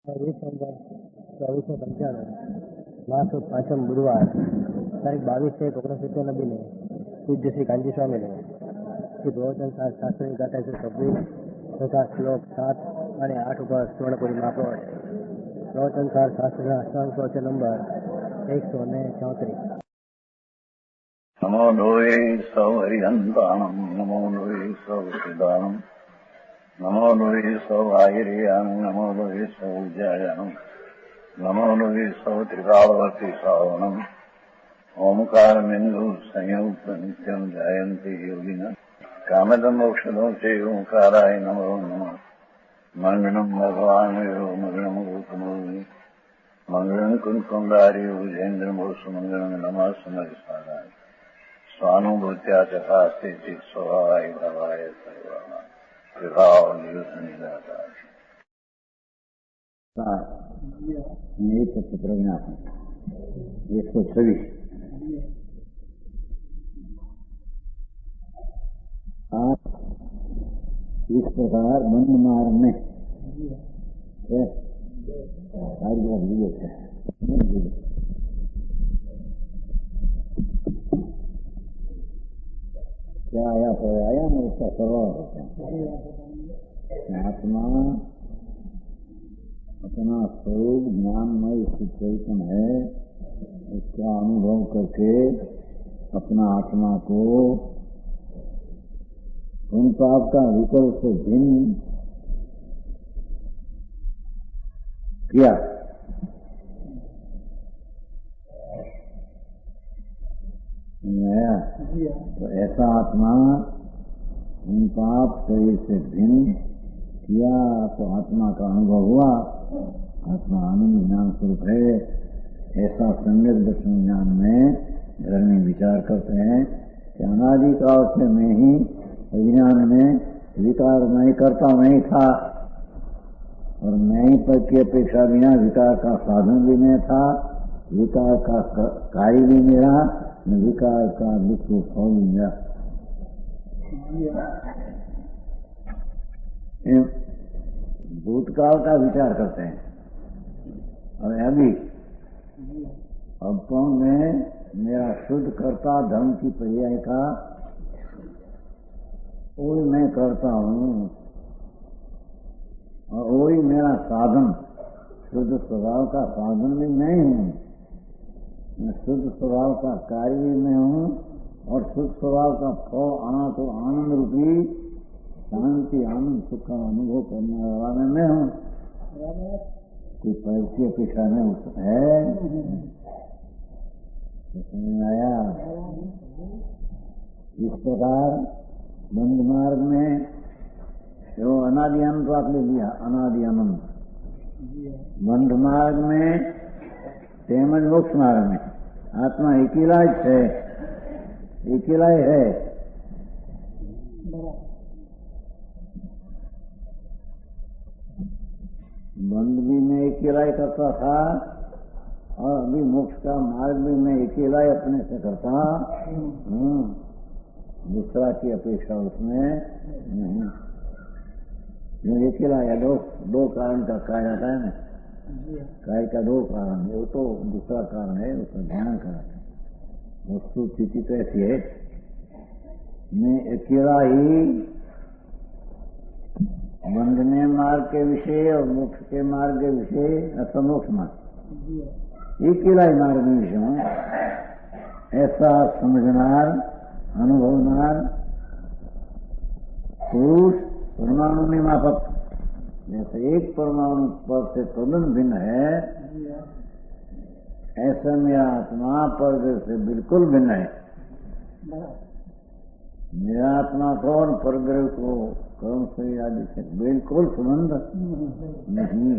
2495 मास 5 गुरुवार तारीख 22/1/1970 ने पूज्य श्री कांजी स्वामी ने श्री प्रवचन शास्त्र गाथा 126 तथा श्लोक 7 और 8 पर स्वर्णपुरी महाप्रवच प्रवचन शास्त्र अष्टांग नंबर 134। नमो लोये सौहरिहन्ताणं नमो लोये सौहृदानं नमो लोये सौभागिर्यानं नमो लोये सौज्यायानं नमो लोये सौत्रिकालवर्ति सावणम् ओंकारमिन्दु संयुक्त नित्यं जायन्ति योगिनः कामदं मोक्षदं च ओंकाराय नमो नमः। मङ्गलं भगवान् यो मङ्गलं रूपमोहि मङ्गलं कुञ्कुण्डार्यो विजेन्द्रमोसुमङ्गलं नमः समरिसाराय स्वानुभूत्या चकास्ते चित् स्वभावाय भवाय सर्वाः विभावनियोजनिदाताय एक प्रज्ञापन 126। आप इस प्रकार बंद मार्ग में क्या आया तो आया नहीं, उसका स्वभाव होता है। आत्मा अपना स्वरूप ज्ञानमय चैतन्य है, उसका अनुभव करके अपना आत्मा को उन पाप का विकल्प से भिन्न किया। तो ऐसा आत्मा उन पाप शरीर से भिन्न किया तो आत्मा का अनुभव हुआ। आत्मा आनंद ज्ञान स्वरूप है, ऐसा सम्यक दर्शन ज्ञान में धर्मी विचार करते हैं कि अनादि काल से मैं ही अज्ञान में विकार मैं करता नहीं था और मैं ही पद की अपेक्षा बिना विकार का साधन भी मैं था, विकार का कार्य भी मेरा, विकार का दुख फल मिला। भूतकाल का विचार करते हैं और अभी अब में मेरा शुद्ध कर्ता धर्म की पर्याय का वही मैं करता हूँ और वही मेरा साधन, शुद्ध स्वभाव का साधन भी मैं हूँ, शुद्ध स्वभाव का कार्य भी मैं हूँ और शुद्ध स्वभाव का फल आना तो आनंद रूपी शांति आनंद सुख का अनुभव करने वाला मैं हूँ। कोई पद की अपेक्षा नहीं है। समझ में आया? इस प्रकार बंद मार्ग में जो अनादि अनंत बात ले लिया, अनादि अनंत बंद मार्ग में तेमज मोक्ष मार्ग में आत्मा अकेला है, अकेला है। बंद भी मैं अकेला ही करता था और अभी मोक्ष का मार्ग भी मैं अकेला ही अपने से करता हूँ, दूसरा की अपेक्षा उसमें नहीं। अकेला है, दो कारण का कहा जाता है ना, कार्य का दो कारण है, वो तो दूसरा कारण है, उसका ध्यान कारण है। वस्तु स्थिति तो ऐसी है, मैं अकेला ही बंधने मार्ग के विषय और मोक्ष के मार्ग के विषय अथवा मोक्ष मार्ग अकेला ही मार्ग में विषय हूँ, ऐसा समझनार अनुभवनार पुरुष परमाणु में मापक, जैसे एक परमाणु पर से तदन भिन्न है, ऐसा मेरा आत्मा पर से बिल्कुल भिन्न है। मेरा आत्मा कौन परग्रह को कर्म से आदि से बिल्कुल संबंध नहीं।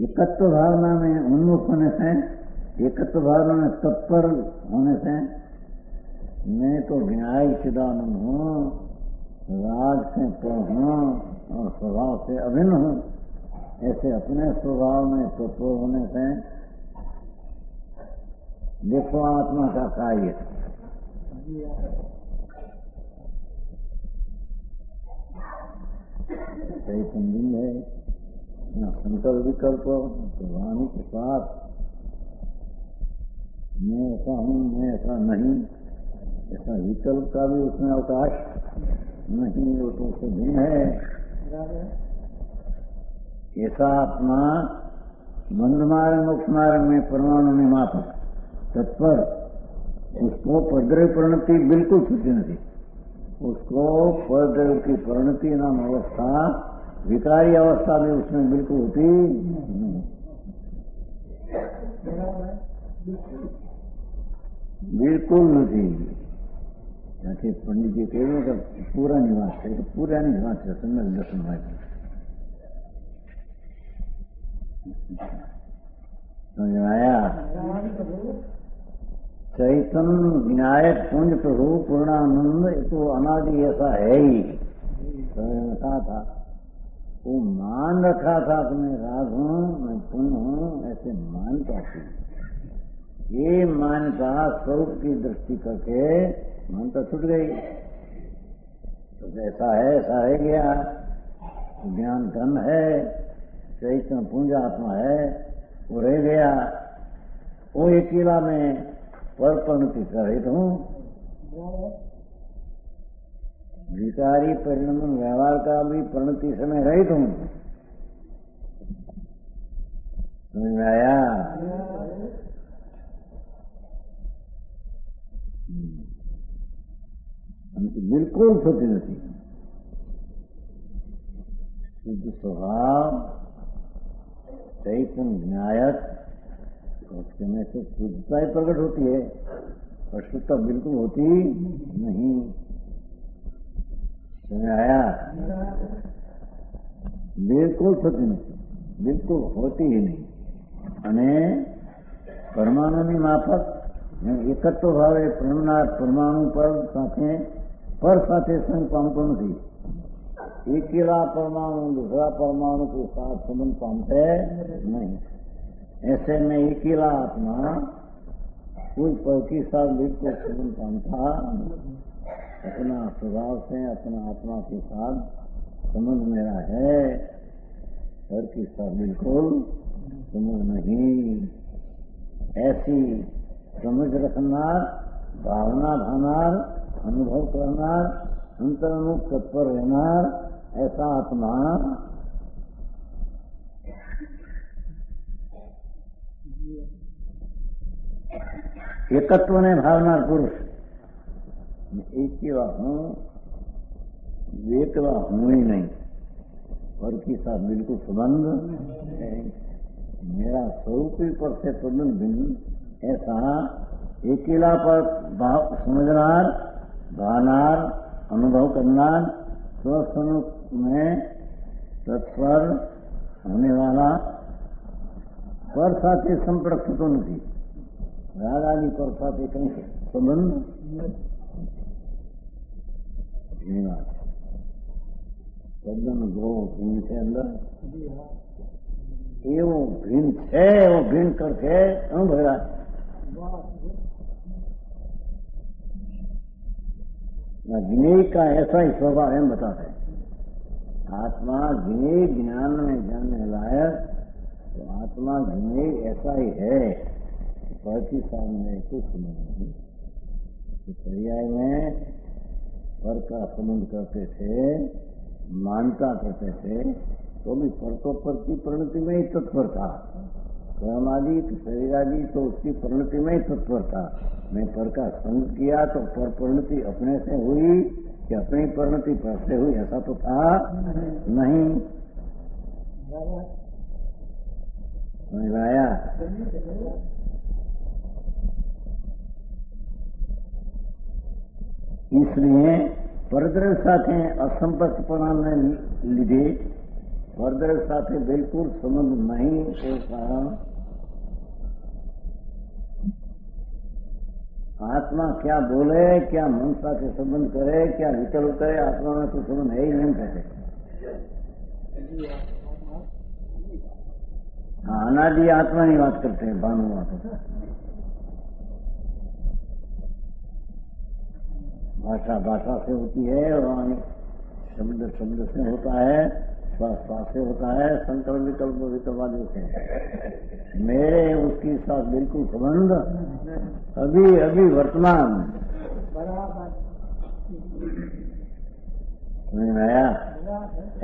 एकत्व भावना में उन्मुख होने से, एकत्व भावना में तत्पर होने से मैं तो न्याय चिदानंद हूँ, राग से पर हूँ और स्वभाव से अभिन्न हूँ। ऐसे अपने स्वभाव में तत्व होने से देखो आत्मा का कार्य चैतन्य है, संकल्प विकल्प तो वाणी के साथ मैं ऐसा हूँ, मैं ऐसा नहीं, ऐसा विकल्प का भी उसमें अवकाश नहीं, वो तो उससे भिन्न है। ऐसा आत्मा बंध मार्ग मोक्ष मार्ग में परमाणु निमापक तत्पर, उसको परद्रव्य परिणति बिल्कुल छूटी नहीं। उसको परद्रव्य की परिणति नाम अवस्था, विकारी अवस्था भी उसमें बिल्कुल होती नहीं, बिल्कुल नहीं। जैसे पंडित जी कह रहे हैं पूरा निवास है, तो पूरा निवास है, समय दर्शन हुआ। समझ आया? चैतन्य विनायक पुंज प्रभु पूर्णानंद, ये तो अनादि ऐसा है ही। कहा था वो मान रखा था कि मैं राग हूं, मैं पुण्य हूं, ऐसे मानता थी। ये मानता स्वरूप की दृष्टि करके मानता छूट गई। तो ऐसा है गया। ज्ञान धन है, चैतन्य पुंज आत्मा है, वो रह गया। वो अकेला में पर परिणति रहित हूँ। विकारी परिणाम व्यवहार का भी परिणति समय रहित हूँ। समझ में आया? बिल्कुल छोटी नहीं। शुद्ध स्वभाव चैतन्य विनायक, उसके में से शुद्धता ही प्रकट होती है, अशुद्धता बिल्कुल होती नहीं। समझ आया? बिल्कुल छोटी नहीं, बिल्कुल होती ही नहीं। અને પરમાણુની માફક એકત્વ ભાવે પ્રેમનાર પરમાણુ પર સાથે સંગ પામતો નથી। एकेला परमाणु दूसरा परमाणु के साथ संबंध पामते नहीं। ऐसे में अकेला आत्मा कोई पर के साथ बिल्कुल संबंध पामता, अपना स्वभाव से अपना आत्मा के साथ संबंध मेरा है, पर के साथ बिल्कुल संबंध नहीं। ऐसी समझ रखनार, भावना भानार, अनुभव करनार, अंतर्मुख तत्पर रहनार ऐसा आत्मा एकत्व ने भावनार पुरुष। एक केवा हूँ, वेतवा हूँ ही नहीं, पर के साथ बिल्कुल संबंध है। मेरा स्वरूप ही पर से संबंध भिन्न। ऐसा अकेला पर समझनार, भावनार, अनुभव करना, स्वस्वरूप में तत्पर होने वाला, पर साथे संपर्क तो नहीं। राग आदि पर साथे कहीं संबंध तद्दन दो भिन्न के अंदर एवं भिन्न है, वो भिन्न करके अनुभव ज्ञेय का ऐसा ही स्वभाव है। बताते आत्मा ज्ञेय ज्ञान में जानने लायक, तो आत्मा ज्ञेय ऐसा ही है। पर के सामने कुछ नहीं। तो पर्याय में पर का संबंध करते थे, मानता करते थे, तो भी पर तो पर की परिणति में ही तत्पर था। कर्म आदि शरीर आदि तो उसकी परिणति में ही तत्पर था। मैं पर का संग किया तो पर परिणति अपने से हुई कि अपनी परिणति पर से हुई, ऐसा तो था नहीं। समझ आया? इसलिए परद्रव्य साथे असंपर्कपणा ने લીધે परद्रव्य साथे बिल्कुल संबंध नहीं के कारण आत्मा क्या बोले, क्या मन साथे संबंध करे, क्या विकल्प करे, आत्मा में तो संबंध है ही नहीं कहते। अनादि आत्मा की बात करते हैं, भानुवाद। भाषा भाषा से होती है, और शब्द शब्द से होता है, श्वास से होता है, संकल्प विकल्प विकल्पादियों से। मेरे उसके साथ बिल्कुल संबंध अभी अभी वर्तमान आया।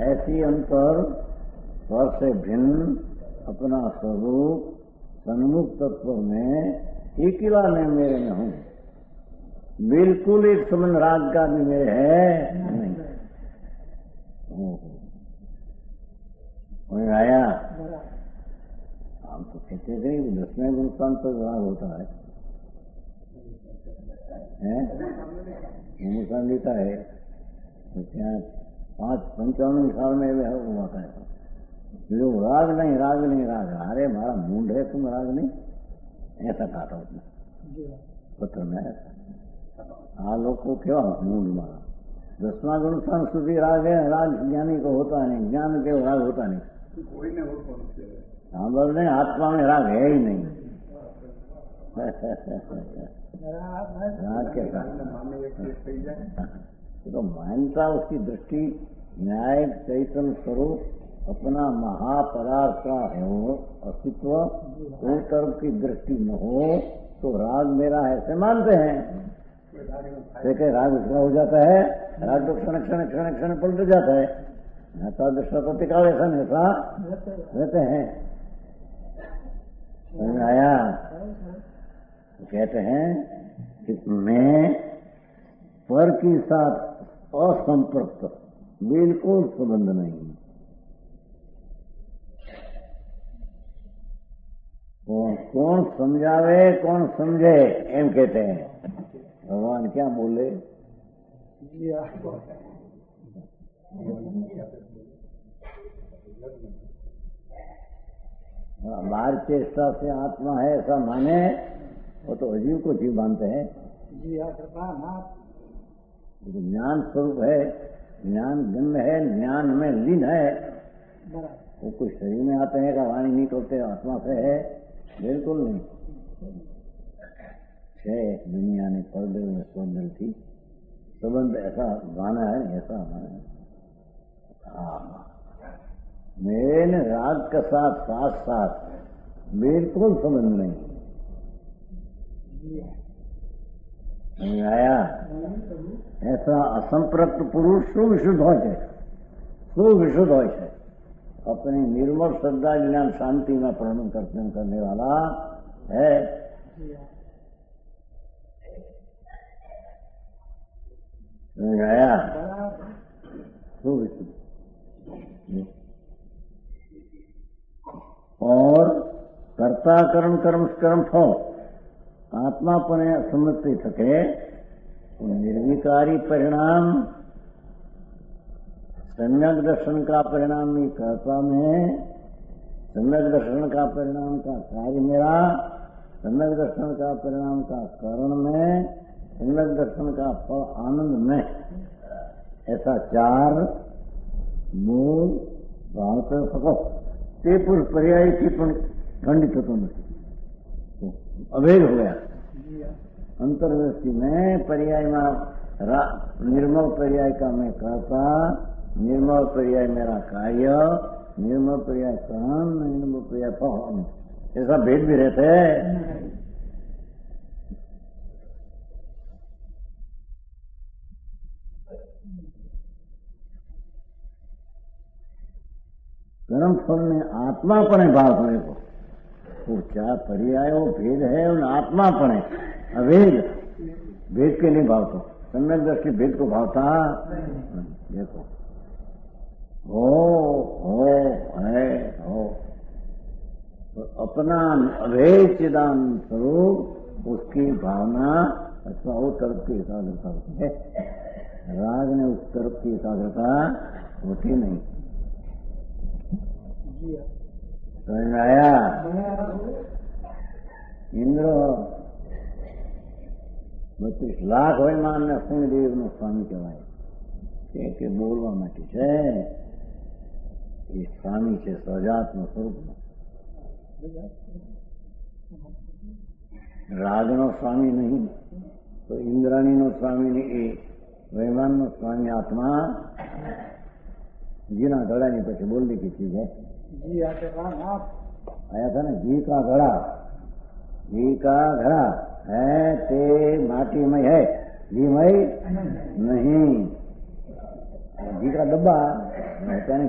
ऐसी अंतर स्वर से भिन्न अपना स्वरूप सन्मुख तत्व में अकेला मैं मेरे में हूँ। बिल्कुल एक संबंध राग का भी मेरे है नहीं। आया। हम तो कहते थे कि 10वें गुणस्थान पर राग होता है, हिंदुस्तान देता है तो क्या 55 साल में हुआ था जो राग नहीं राग नहीं राग। अरे हमारा मूड है, तुम राग नहीं, ऐसा कहा था उसने पत्र में। आ लोग को क्या मूड मारा। 10वां गुणस्थान स्तुति राग है, राग ज्ञानी को होता नहीं, ज्ञान के राग होता नहीं। हाँ बोल रहे आत्मा में राग है ही नहीं। राग के साथ तो मानता उसकी दृष्टि न्याय चैतन्य स्वरूप अपना महापदार्थ का है वो अस्तित्व, वो तरफ की दृष्टि न हो तो राग मेरा है ऐसे मानते हैं। देखे राग उसका हो जाता है, राग तो क्षण क्षण क्षण क्षण पलट जाता है। नेता दृष्टा तो टिकाव ऐसा नेता रहते हैं। आया कहते हैं कि मैं पर के साथ असंपर्क बिल्कुल संबंध नहीं। कौन समझावे कौन समझे एम कहते हैं। भगवान क्या बोले? बाहर चेष्टा से आत्मा है ऐसा माने वो तो अजीव को जीव मानते हैं। तो ज्ञान स्वरूप है, ज्ञान गंध है, ज्ञान में लीन है। वो कोई शरीर में आते हैं का वाणी निकलते आत्मा से है? बिल्कुल नहीं। दुनिया ने परदिल में स्वदिल थी संबंध ऐसा गाना है, ऐसा है। मेरे राग के साथ साथ साथ बिल्कुल संबंध नहीं आया। ऐसा असंप्रक्त पुरुष सुविशुद्ध हो जाए, सुविशुद्ध हो जाए, अपनी निर्मल श्रद्धा ज्ञान शांति में प्रणम करने वाला है। आया सुविशुद्ध। और कर्ता कर्म कर्म कर्म फल आत्मापने समझते थके निर्विकारी परिणाम सम्यक दर्शन का परिणाम ही कर्ता में, सम्यक दर्शन का परिणाम का कार्य मेरा, सम्यक दर्शन का परिणाम का कारण में, सम्यक दर्शन का फल आनंद में, ऐसा चार मूल भाव कर सको ते पुरुष पर्याय की खंडित होता नहीं, अभेद हो गया। अंतर्दृष्टि में पर्याय में निर्मल पर्याय का मैं करता, निर्मल पर्याय मेरा कार्य, निर्मल पर्याय कर्म, निर्मल पर्याय फल, ऐसा भेद भी रहते हैं। कर्म फल में आत्मापने भाव होने को तो चार पर्याय वो भेद है उन आत्मापने अभेद भेद के नहीं भाव तो सम्यक दृष्टि भेद को भावता। देखो हो है हो तो अपना अभेद चिदान स्वरूप उसकी भावना अथवा वो तरफ की एकाग्रता होती है। राग ने उस तरफ की एकाग्रता होती नहीं। समझ में आया? इंद्र 32 લાખ વયમાન ને સિંહદેવ નું સ્વામી કહેવાય કે બોલવા માટે છે એ સ્વામી છે સજાતનું સ્વરૂપનું। રાગનો સ્વામી નહીં તો ઇન્દ્રાણીનો સ્વામી નહીં, એ વયમાનનો સ્વામી આત્મા ઘીના ઘડાની પછી બોલની की चीज है जी आते कहा आप आया था ना घी का घड़ा है ते माटीमय है घीमय नहीं घी का डब्बा होता है ना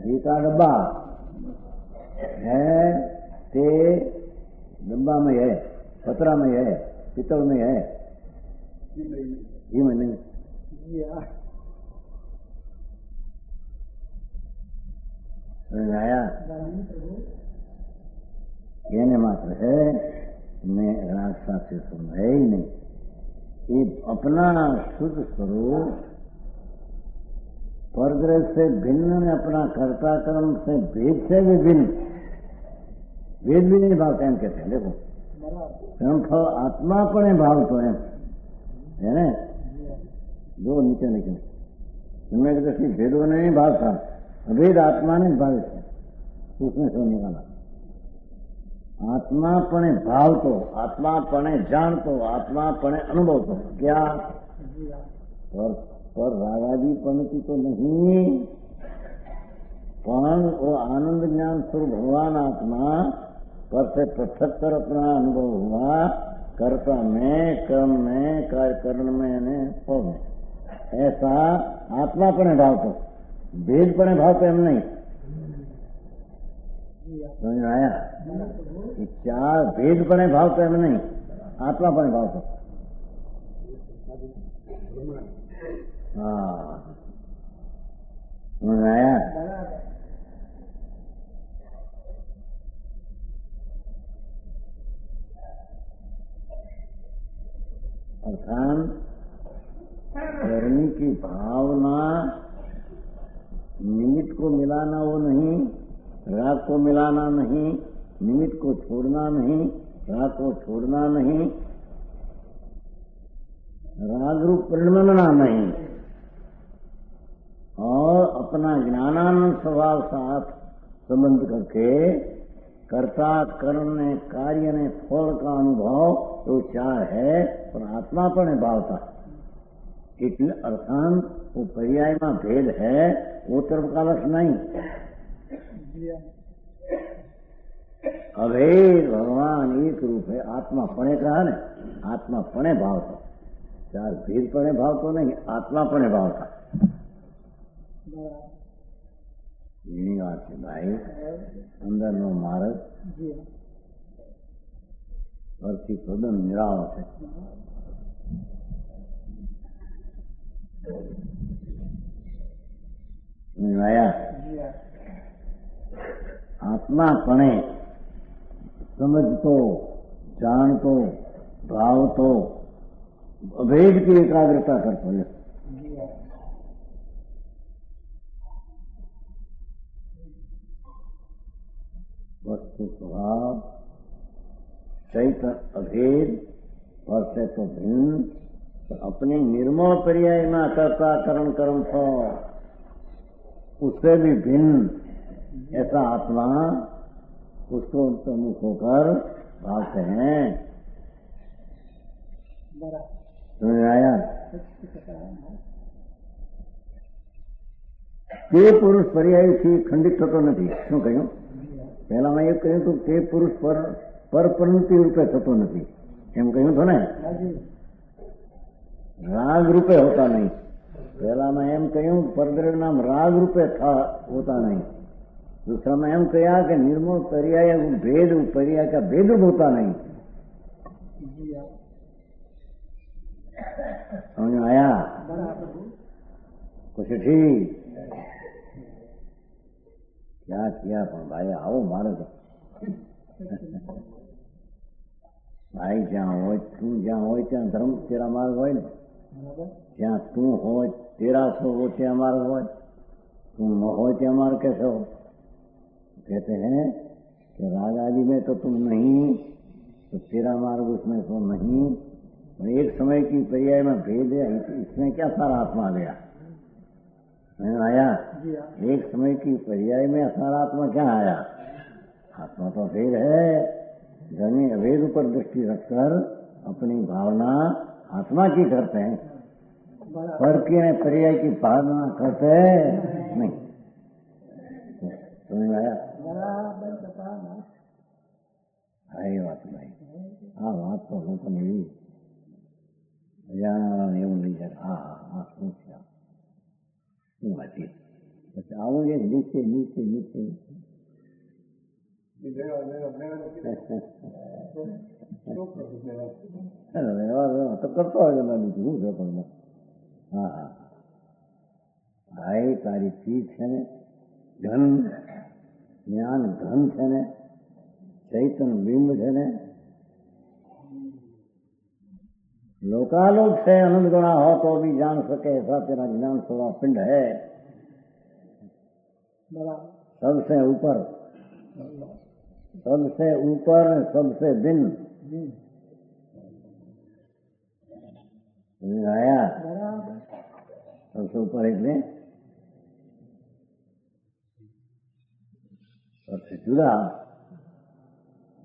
घी का डब्बा है ते डब्बा में है पतरा में है पीतल में है घी में नहीं आया कहने मात्र है मैं रास्ता से सुन है ही नहीं ये अपना शुद्ध स्वरूप परग्रह से भिन्न ने अपना कर्ता कर्म से भेद से भी भिन्न भेद भी नहीं भावता एम कहते हैं देखो कर्म फल आत्मा पण भाव तो एम है ने जो नीचे निकले तुम्हें दृष्टि भेदों ने नहीं भावता अभेद आत्मा ने भावित है उसने सो निकाला आत्मापणे भाव तो आत्मापणे जान तो आत्मापणे अनुभव तो क्या पर रागादी पंक्ति तो नहीं पण वो आनंद ज्ञान स्वरूप भगवान आत्मा पर से पृथक कर अपना अनुभव हुआ कर्ता में कर्म में कार्यकरण में फल में ऐसा आत्मापणे भाव तो भेदपणे भाव तो हम नहीं समझ में आया क्या भेदपणे भाव तो हम नहीं आत्मापणे भाव तो हाँ समझ में आया अर्थात करने की भावना निमित्त को मिलाना वो नहीं राग को मिलाना नहीं निमित्त को छोड़ना नहीं राग को छोड़ना नहीं राग रूप परिणमना नहीं और अपना ज्ञानानंद स्वभाव साथ संबंध करके कर्ता कर्म ने कार्य ने फल का अनुभव तो चार है पर आत्मा पर भावता એટલે અર્થાંત वो पर्यायમાં भेद है वो तरफ का लक्ष्य नहीं अभेद भगवान एक रूप है आत्मा पणे कहा ने आत्मा पणे भाव था चार भेद पणे भाव तो नहीं आत्मा पणे भाव था એની વાત છે ભાઈ અંદરનો માર્ગ પરથી તદ્દન નિરાળો છે आया आत्मापणे समझतो जानतो भावतो अभेद की एकाग्रता करतो है वस्तु स्वभाव चैतन्य अभेद और से तो भिन्न अपने निर्मल पर्याय में कर्ता कर्म कर्म फल उससे भी भिन्न ऐसा आत्मा उसको मुख होकर भावते हैं समझ आया તે પુરુષ પર્યાયથી ખંડિત થતો નથી શું કહ્યું પહેલામાં એ કહ્યું તો તે પુરુષ પરપરિણતિ રૂપે થતો નથી એમ કહ્યું તો ને राग रूपे होता नहीं पहला मैं एम कहूं परद्रव्य नाम राग रूपे था होता नहीं दूसरा मैं एम कहा कि निर्मल पर्याय भेद पर्याय का भेद होता नहीं समझ में आया कुछ ठीक क्या किया भाई आओ मारो तो भाई जहाँ हो तू जहाँ हो ત્યાં ધર્મ तेरा मार्ग હોય ને જ્યાં તું હોય तेरा सो वो ત્યાં मार्ग હોય तुम न हो ત્યાં मार्ग कैसे हो कहते हैं कि राग आदि में तो तुम नहीं तो तेरा मार्ग उसमें तो नहीं एक समय की पर्याय में भेद है इसमें क्या सारा आत्मा आ गया आया एक समय की पर्याय में सारा आत्मा क्या आया आत्मा तो भेद है धनी अभेद पर दृष्टि रखकर अपनी भावना आत्मा की करते हैं पर की पर्याय की भावना करते हैं नहीं समझ में आया? आई बात भाई, આ વાત તો લોકોને એવી અજાણ એવું નહીં જાય, આ શું છે, શું હતી? પછી આવું એક નીચે નીચે નીચે વ્યવહાર તો કરતો હોય બીજું શું છે પણ. હા હા ભાઈ, તારી ચીજ છે ને ધન, જ્ઞાન ધન છે ને, चैतन बिंब है ने, लोकालोक से अनंत गुणा हो तो भी जान सके ऐसा तेरा ज्ञान स्वरूप पिंड है। सबसे ऊपर, सबसे ऊपर, सबसे भिन्न आया। सबसे ऊपर એટલે सबसे जुदा,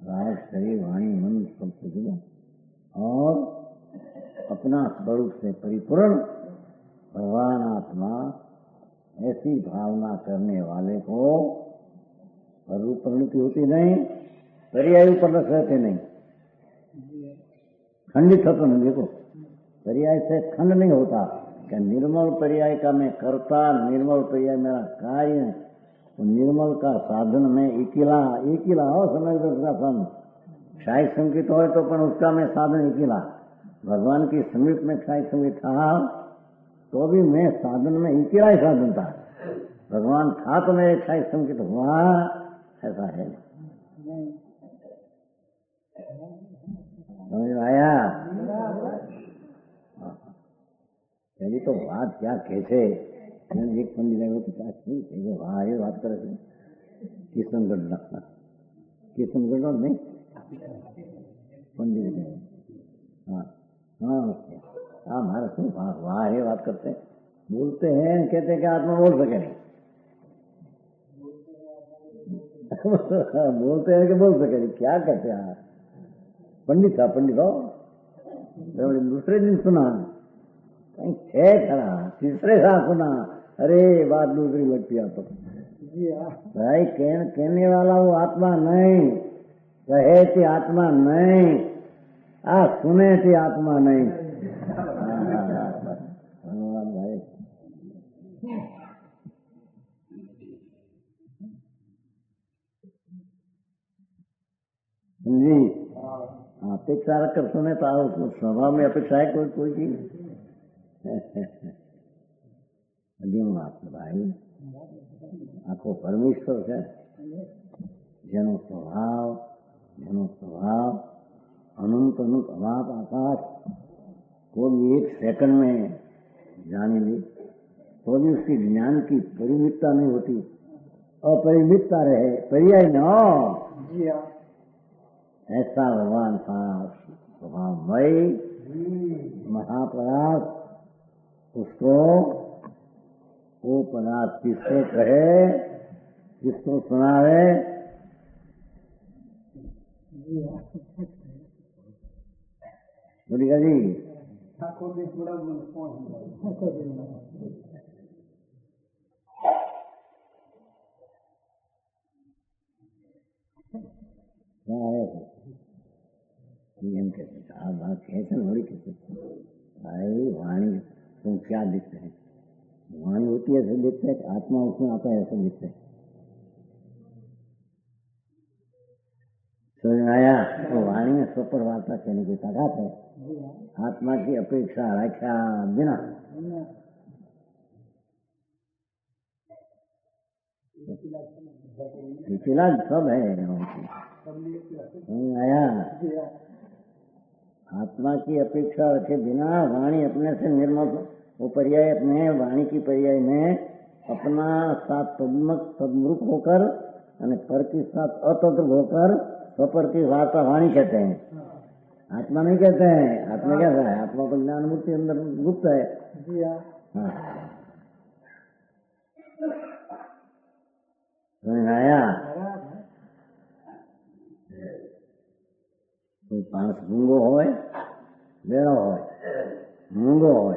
राग शरीर वाणी मन सबसे जुदा और अपना स्वरूप से परिपूर्ण भगवान आत्मा, ऐसी भावना करने वाले को स्वरूप परिणति होती नहीं, पर्याय पर रहते नहीं, खंडित होता नहीं। देखो पर्याय से खंड नहीं होता कि निर्मल पर्याय का मैं करता, निर्मल पर्याय मेरा कार्य, निर्मल का साधन में एकीला एकीला हो समय दर्शन क्षाय संकेत हो तो पण उसका मैं साधन एकीला, भगवान की समीप में क्षाय संकेत था तो भी मैं साधन में एकीला ही साधन था, भगवान था तो मेरे क्षाय संकेत हुआ, ऐसा है। समझ में आया? पहली तो बात क्या कहते, एक पंडित આવ્યો તો શું છે, વાહ એ વાત કરે છે કિશનગઢના, કિશનગઢનો જ નહીં पंडित। हाँ हाँ हाँ हमारा શું वाह ये बात करते हैं, बोलते हैं कहते हैं कि आत्मा बोल सके नहीं बोलते हैं कि बोल सके नहीं, क्या कहते हैं आप? पंडित था, पंडित हो दूसरे दिन सुना कहीं थे खड़ा, तीसरे साल सुना, अरे बात दूसरी लगती है तो भाई कहने वाला वो आत्मा नहीं, कहे थी आत्मा नहीं, आ सुने थी आत्मा नहीं। धन्यवाद भाई। जी अपेक्षा रखकर सुने तो उसको स्वभाव में अपेक्षा है कोई कोई की અધીન વાત ભાઈ, આખો પરમેશ્વર છે જેનો સ્વભાવ अनंत अनंत अनाथ आकाश को भी एक सेकंड में जाने ली तो भी उसकी ज्ञान की परिमितता नहीं होती, अपरिमितता रहे, पर्याय न हो, ऐसा भगवान था स्वभावमय महापदार्थ। उसको वो पदार्थ किसको कहे, किसको सुनावे, बोलिएगा जी। एम कहते आप बात कहते बड़ी कहते भाई वाणी तुम क्या दिखते हैं, वाणी होती है ऐसे दिखते है, आत्मा उसमें आता है ऐसे दिखते है। समझ आया? तो वाणी में स्वपर वार्ता कहने की ताकत है, आत्मा की अपेक्षा रखा बिना इलाज सब है। समझ आया? आत्मा की अपेक्षा रखे बिना वाणी अपने से निर्मल, वो पर्याय अपने वाणी की पर्याय में अपना साथ तद्रूप होकर और पर के साथ अतद्रूप होकर स्वपर की वार्ता वाणी कहते हैं, आत्मा नहीं कहते हैं। आत्मा कैसा है? आत्मा तो ज्ञान मूर्ति अंदर गुप्त है। हाँ समझ आया? कोई माणस मूंगो होय, बेड़ो होय, मूंगो होय,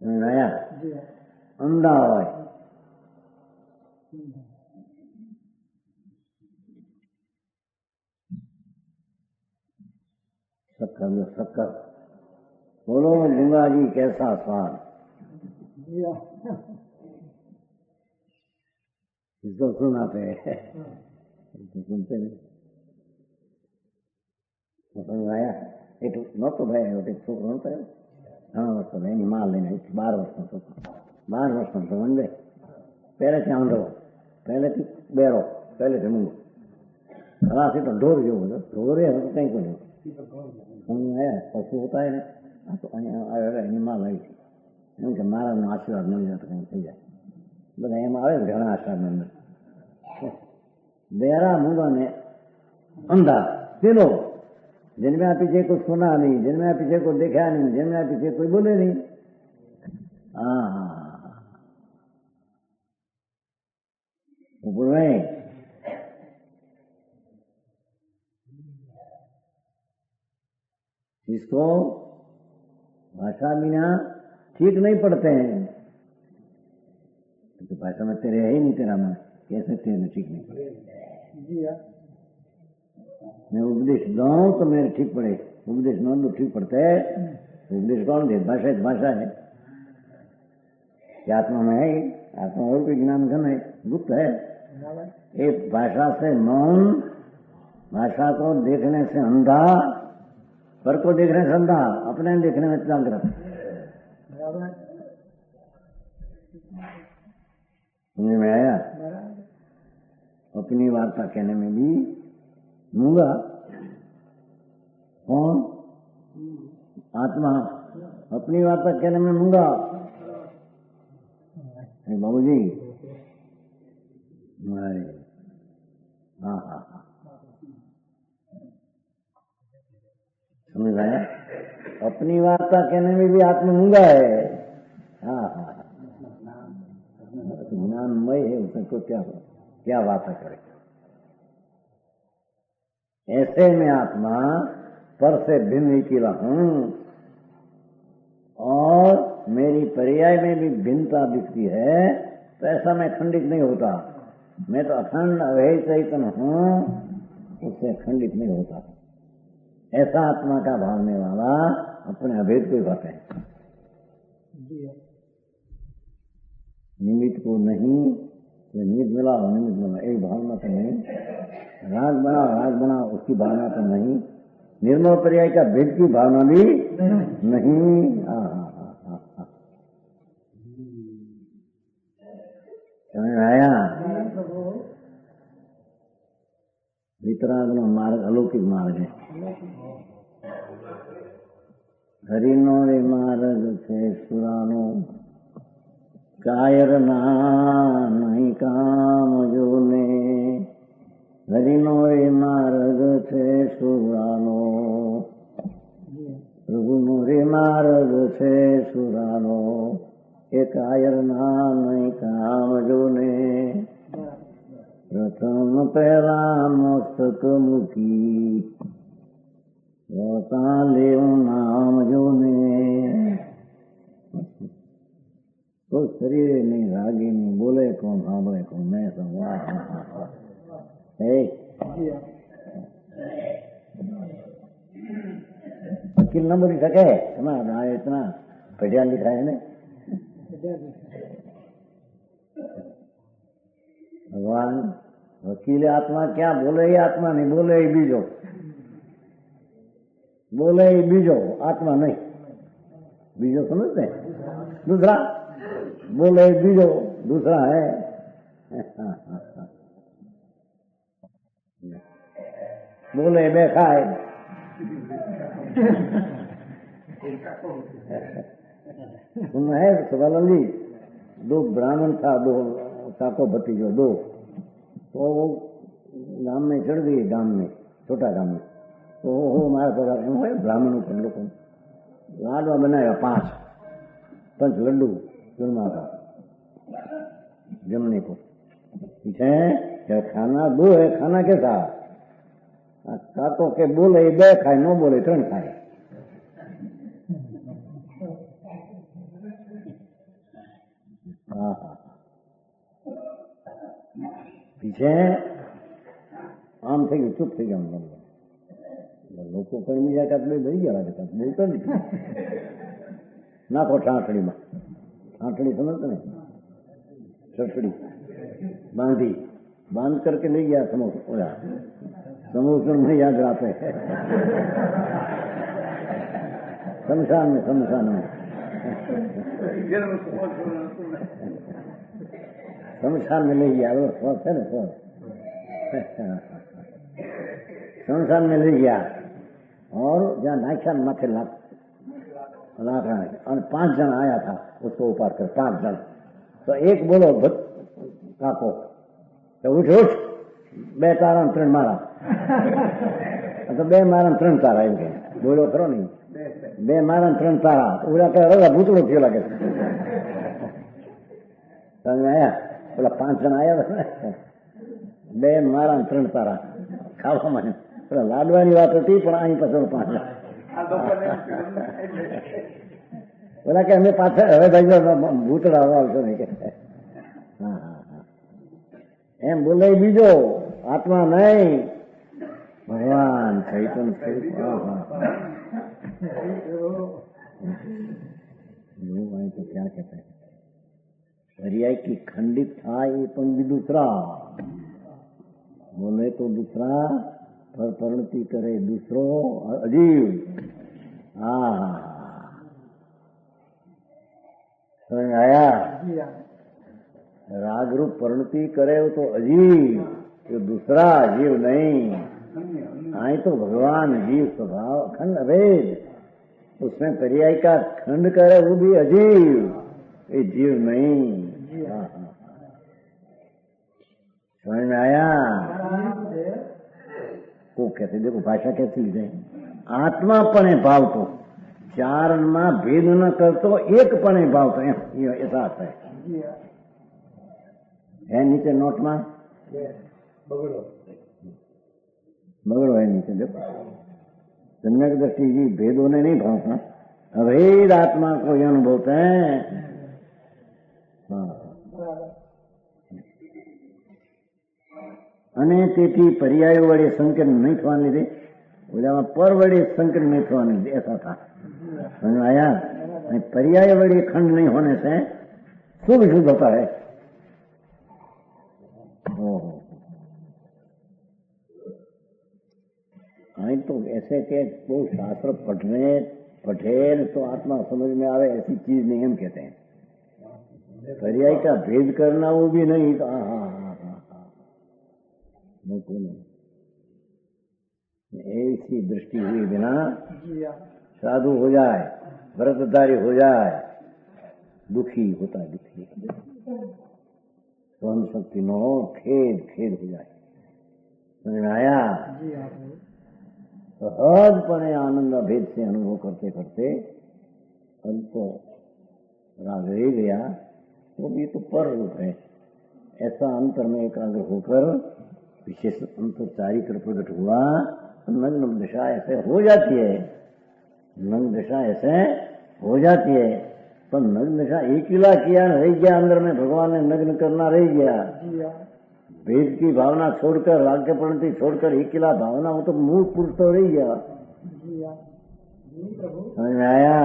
समझ आया? अंधा હોય शक्कर बोलो गंगा जी कैसा स्वाद इसको सुनाते हैं तो सुनते नहीं समझ आया एक नतो भाई एक छोकरो नतो घणा वर्ष एनी मां लઈને 12 વર્ષનો છોકરો 12 વર્ષનો સમજે પહેલેથી આંધળો પહેલેથી બેરો પહેલેથી મૂંગો ખલાસી તો ઢોર જેવો હતો ઢોરે હવે કંઈ કોઈ નહીં સમજ આયા પશુ હોતા है આ તો અહીંયા એની માં લાવી છે એમ કે મારાનો આશીર્વાદ મળી જાય તો કંઈ થઈ જાય બધા એમાં આવે ને ઘણા આશીર્વાદ અંદર बेरा मूंगा ने अंधा तीनों जिनमें पीछे कुछ सुना नहीं जिनमें पीछे कुछ देखा नहीं जिनमें पीछे कोई बोले नहीं बोल रहे इसको भाषा बिना ठीक नहीं पढ़ते हैं तो भाषा में तेरे है ही नहीं तेरा मन कैसे तेरे ठीक नहीं पड़े मैं उपदेश दूं तो मेरे ठीक पड़े उपदेश न दो ठीक पड़ता है उपदेश कौन दे भाषा है आत्मा में है आत्मा और भी ज्ञान घन है गुप्त है एक भाषा से मौन भाषा को देखने से अंधा पर को देखने से अंधा अपने देखने में जागृत समझ में आया अपनी वार्ता कहने में भी मूंगा कौन आत्मा अपनी वार्ता कहने में मूंगा बाबू जी हाँ हाँ हाँ समझ आया अपनी वार्ता कहने में भी आत्मा मूंगा है हाँ हाँ ज्ञानमय है उसमें को क्या बात करे ऐसे में आत्मा पर से भिन्न निकला हूं और मेरी पर्याय में भी भिन्नता दिखती है तो ऐसा मैं खंडित नहीं होता मैं तो अखंड अभय चैतन्य हूं उससे खंडित नहीं होता ऐसा आत्मा का भावने वाला अपने अभेद को ही भाते हैं निमित्त को नहीं निमित्त मिला एक भावना तो नहीं राग बना उसकी भावना तो नहीं निर्मल पर्याय का भेद की भावना भी नहीं समझ आया वितराग नो मार्ग अलौकिक मार्ग है हरिनो रे मार्ग छे सुरानो कायर ना नहीं काम जो ने हरिनो रे मार्ग छे सुरानो प्रभु नो रे मार्ग छे सुरानो ए कायर ना नहीं काम जो ने प्रथम पहला मस्तक मुखी रोता ले नाम जो ने तो शरीर नहीं रागी नहीं बोले कौन सामने कौन मैं संवाद वकील न बोली सके इतना पढ़िया लिखा है ने भगवान वकील आत्मा क्या बोले ही आत्मा नहीं बोले ही बीजो बोले ही बीजो आत्मा नहीं बीजो समझते दूसरा बोले बीजो दूसरा है बोले बे खाए सुना है सवाल जी दो ब्राह्मण था दो काको भतीजो दो तो वो गांव में चढ़ गई गांव में छोटा गांव में तो हो मारा पगार एम है ब्राह्मणों के लोगों लाडवा बनाया 5 लड्डू चूरमा का जमने को पीछे खाना 2 है खाना कैसा काको के बोले 2 खाए न बोले 3 खाए પીછે આમ થઈ ગયું, ચૂપ થઈ ગયા. લોકો કરમી જાય કાંક ભાઈ ગયા લાગે, કાંક બોલતો નથી. નાખો ઠાંઠડીમાં. ઠાંઠડી સમજતો ને, છઠડી બાંધી बांध करके ले गया समोसन में याद आते हैं शमशान में शमशान में ले गया वो है ना शमशान में ले गया और जहाँ नाक्षान माथे लाख और 5 जन आया था उसको उपार कर 5 जन. तो एक बोलो काको तो उठ 2 तारा 3 मारा तो 2 मारा 3 तारा एम के बोलो खरो नहीं 2 मारा 3 तारा उड़ा के रगा भूतड़ो थयो लागे समझ आया. बोला 5 जन आया 2 मारा 3 तारा खावा में बोला लाडवानी बात थी पण अहीं पाछो 5 जन बोला के हमें पाछा हवे भाई भूतड़ा आवशो नहीं के हाँ एम बोले बीजो आत्मा नहीं भगवान चैतन्य स्वरूप. तो क्या कहते हैं पर्याय की खंडित था ये पण भी दूसरा बोले तो दूसरा पर परिणति करे दूसरो अजीव. समझ आया. राग रूप परिणति करे वो तो अजीव, ये दूसरा जीव नहीं. आई तो भगवान जीव स्वभाव खंड अभेद, उसमें पर्याय का खंड करे वो भी अजीव, ये जीव नहीं. समझ में आया. वो कहते देखो भाषा कैसी ली जाए. आत्मा पने भाव तो 4 में भेद न करतो एक पने भाव तो ऐसा आता है. है नीचे नोट में बगड़ो है नीचे देखो. सम्यक दृष्टि जी भेदों ने नहीं भावता, अभेद आत्मा को ये अनुभवते हैं. અને તેથી પર્યાય વડે સંકેત નહીં થવાને લીધે ઓલામાં પર વડે संकट नहीं थवाने લીધे ऐसा था. समझ आया. पर्याय वड़े खंड नहीं होने से शुभ शुद्ध होता है. तो ऐसे के कोई शास्त्र पढ़े तो आत्मा समझ में आवे ऐसी चीज नहीं हम कहते हैं. पर्याय का भेद करना वो भी नहीं. तो ऐसी दृष्टि हुई बिना साधु हो जाए, व्रतधारी हो जाए, दुखी होता है. दुखी सहन शक्ति न हो, खेद हो जाए. समझ में आया. सहजपणे आनंद भेद से अनुभव करते करते अंत राग रह गया. वो भी तो पर रूप है. ऐसा अंतर में एकाग्र होकर विशेष अंतर चारित्र प्रकट हुआ तो नग्न दशा ऐसे हो जाती है. नग्न दशा ऐसे हो जाती है. पर नग्न दशा एक किला किया रह गया, अंदर में भगवान ने नग्न करना रह गया. भेद की भावना छोड़कर, वाक्य परिणति छोड़कर एक किला भावना, वो तो मूल पुरुष तो रह गया. समझ में आया.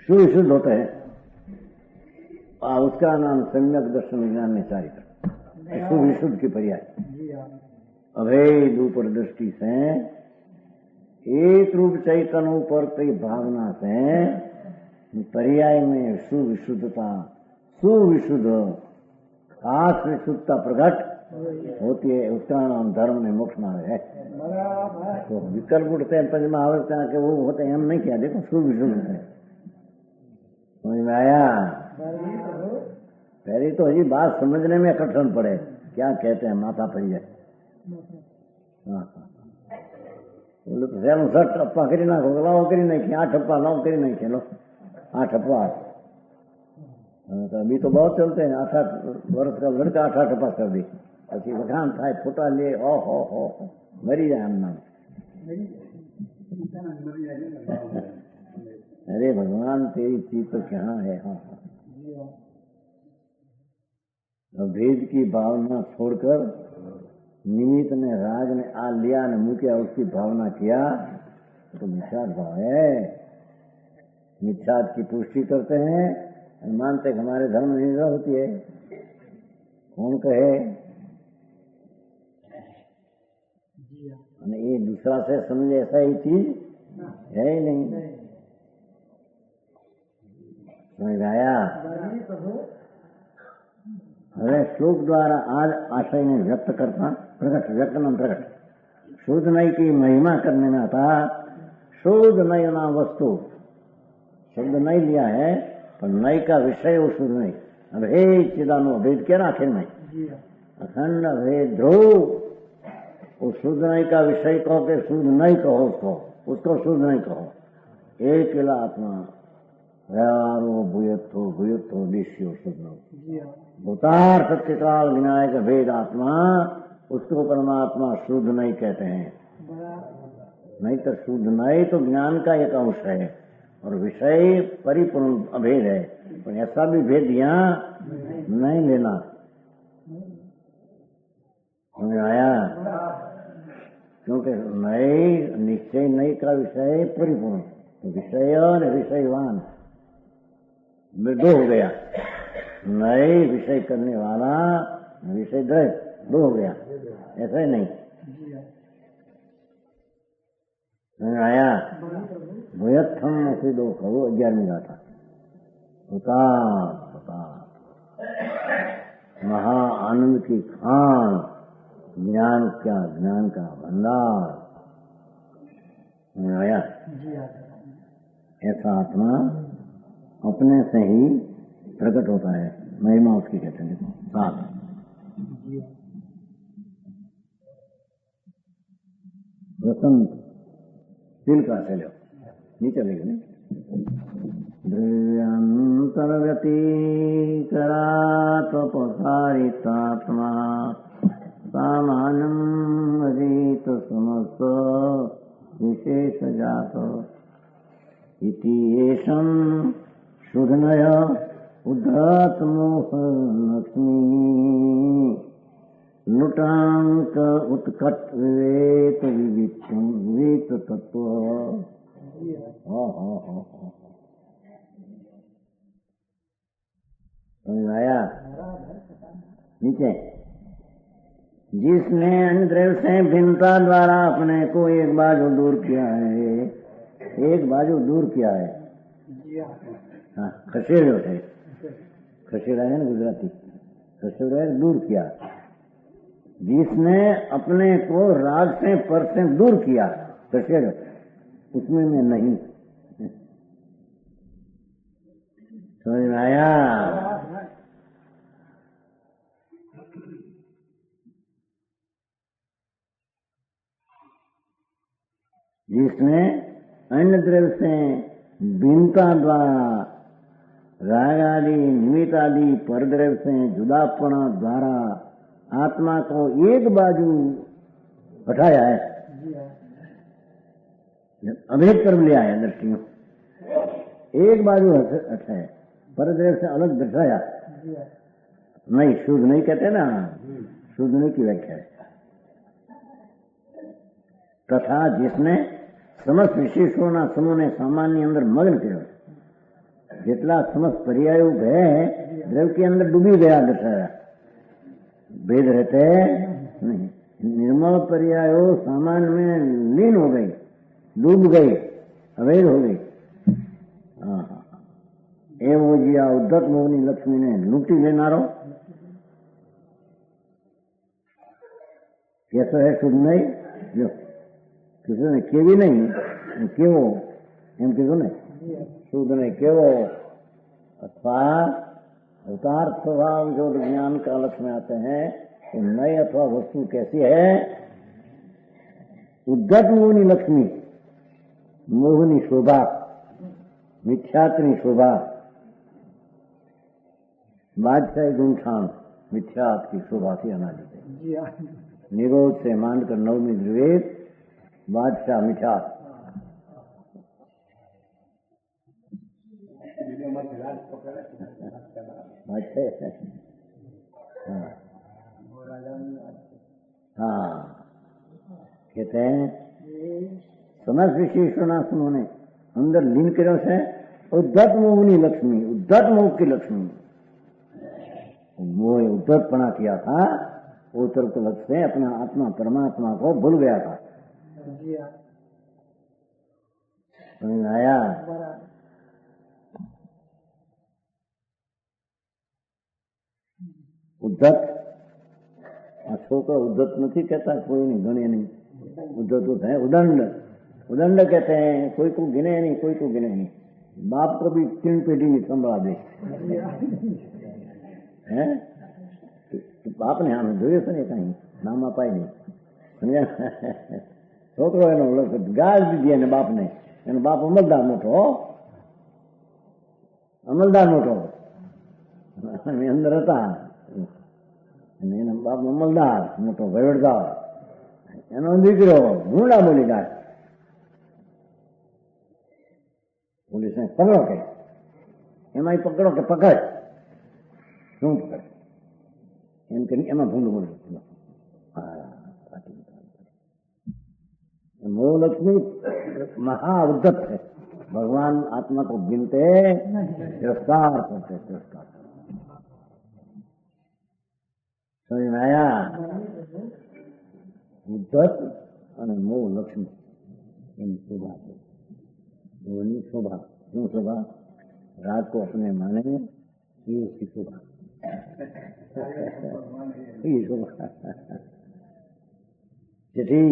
शुद्ध होते हैं. उसका नाम सम्यक दर्शन विज्ञान में चारित्र, शुद्ध की पर्याय. अभेद ऊपर दृष्टि से एक रूप चैतन्य ऊपर कई भावना से पर्याय में सुविशुद्धता, सुविशुद्ध खास विशुद्धता प्रकट होती है. उसका नाम धर्म में मोक्ष मार्ग है. तो विकल्प उठते हैं पंचमा आवृत्ति के वो होते हैं, हम नहीं किया. देखो सुविशुद्ध होते हैं. समझ में आया. पहले तो अजी बात समझने में कठिन पड़े, क्या कहते हैं माथा पड़ जाए. बोले तो सर 60 टप्पा करी नाखो, लाओ करी नहीं, 8 टप्पा लाओ करी नहीं खेलो, 8 टप्पा. तो अभी तो बहुत चलते हैं. 8 वर्ष का लड़का 8 टप्पा कर दी. પછી વખાણ થાય, ફોટા લે, ઓહો મરી જાય. આમ નામ अरे भगवान तेरी चीज तो कहाँ है। हाँ हाँ, भेद की भावना छोड़कर निमित्त ने राग ने आ लिया ने मुँह किया, उसकी भावना किया तो मिथ्यात्व भाव है। मिथ्यात्व की पुष्टि करते हैं, मानते हमारे धर्म में निंदा होती है। कौन कहे ये दूसरा से समझे, ऐसा ही चीज है ही नहीं। समझ आया। હવે શ્લોક द्वारा आज आशय ने व्यक्त करता प्रकट व्यक्त नाम प्रकट शुद्ध नय की महिमा करने में आता। शुद्ध नय नाम वस्तु, शब्द नय लिया है पर नय का विषय वो शुद्ध नय। अभेद चिदानु अभेद क्या ना आखिर में अखंड अभेद ध्रुव, वो शुद्ध नय का विषय कहो के शुद्ध नय कहो, उसको शुद्ध नय कहो। एक अकेला आत्मा व्यवहारो भूयत्थो दिश्यो शुद्ध भूतार सत्य काल विनायक भेद आत्मा, उसको परमात्मा शुद्ध नहीं कहते हैं। नहीं तो शुद्ध नहीं तो ज्ञान का एक अंश है और विषय परिपूर्ण अभेद है, पर ऐसा भी भेद यहाँ नहीं लेना। समझ आया। क्योंकि नई निश्चय नई का विषय परिपूर्ण, तो विषय और विषयवान दो हो गया। नए विषय करने वाला विषय दो हो गया, ऐसा ही नहीं। आया भूयत्थम से दो कहो 11वीं गाथा। महा आनंद की खान, ज्ञान क्या, ज्ञान का भंडार। आया ऐसा आत्मा अपने से ही प्रकट होता है, महिमा उसकी कहते हैं। सात वसंत तिल का चलो नहीं चलेगा नहीं। द्रव्यांतर्गति करात्मसारितात्मा सामान्यम अजीत समस्त विशेष जात इति एषं शुद्धनय उद्धतमोह लक्ष्मी लुटांक उत्कट विवेक विवेक तत्व। समझ आया। नीचे जिसने अन्य द्रव्य से भिन्नता द्वारा अपने को एक बाजू दूर किया है, एक बाजू दूर किया है। हाँ, खसेड़ो है, खसेड़ा है ना गुजराती, खसेड़ा है दूर किया। जिसने अपने को राग से पर से दूर किया, खसेड़ो, उसमें मैं नहीं। समझ में आया। जिसने अन्य द्रव्य से भिन्नता द्वारा राग आदि निमित्त आदि परद्रव्य से जुदापना द्वारा आत्मा को एक बाजू हटाया है, अभेद कर लिया है। दृष्टियों एक बाजू हटाया, परद्रव्य से अलग दर्शाया। नहीं शुद्ध नहीं कहते ना, शुद्ध नहीं की व्याख्या है। तथा जिसने समस्त विशेषोना समूह सामान्य अंदर मग्न કર્યો, જેટલા સમસ્ત પર્યાયો ગયે દ્રવ્ય के अंदर डूबी गया दर्शाया। भेद रहते नहीं, निर्मल पर्यायो सामान्य में लीन हो गई, डूब गई, अवैध हो गई। एवं जिया उद्धत मोहनी लक्ष्मी ने लूटी लेनारो कैसा है शुद्ध नहीं जो किसी ने केवी नहीं केवो एम कीधु ने शुद्ध ने केवो अथवा अवतार स्वभाव जो ज्ञान कालक में आते हैं तो नई अथवा वस्तु कैसी है। उद्धत मोहनी लक्ष्मी, मोहनी शोभा, मिथ्यात्नी शोभा, बादशाही गुणठान मिथ्यात की शोभा थी अनादि। निरोध से मानकर नवमी द्विवेद बादशाह मिथ्यात। अच्छे हाँ कहते हैं समस्त विशेषणा सुनोने अंदर लीन કર્યો છે ઉદ્ધત મોહની लक्ष्मी, उद्धत मोह की लक्ष्मी। वो उद्धतपना किया था, वो तरफ लक्ष्य से अपना आत्मा परमात्मा को भूल गया था। समझ आया? उद्धत छोकरा उद्धत नहीं कहता, कोई नहीं गणे नहीं। उद्धत होता है उदंड, उदंड कहते हैं कोई को गिने नहीं, कोई को गिने नहीं। बाप को भी 3 पेटी संभाला दे हैं तो बाप ने हमें જોયો છે ને કઈ નામ અપાય નહીં સમજ્યા છોકરો એનો ગાળ દીધી એને બાપને, એનો બાપ અમલદાર મોટો, અમલદાર મોટો અંદર હતા અને એના બાપ અમલદાર મોટો વહીવટદાર, એનો દીકરો ભૂંડા બોલી ગાળ। पुलिस ने पकड़ो के एम पकड़ो के पकड़ शू पकड़ एम एम भूल बोल वो लक्ष्मी महा उद्धत है। भगवान आत्मा को गिनते तिरस्कार करते, तिरस्कार समझ में आया? उद्धत और मोह लक्ष्मी इन शोभा नहीं शोभा। क्यों शोभा? रात को अपने माने ये उसकी शोभा, ये शोभा चिट्ठी।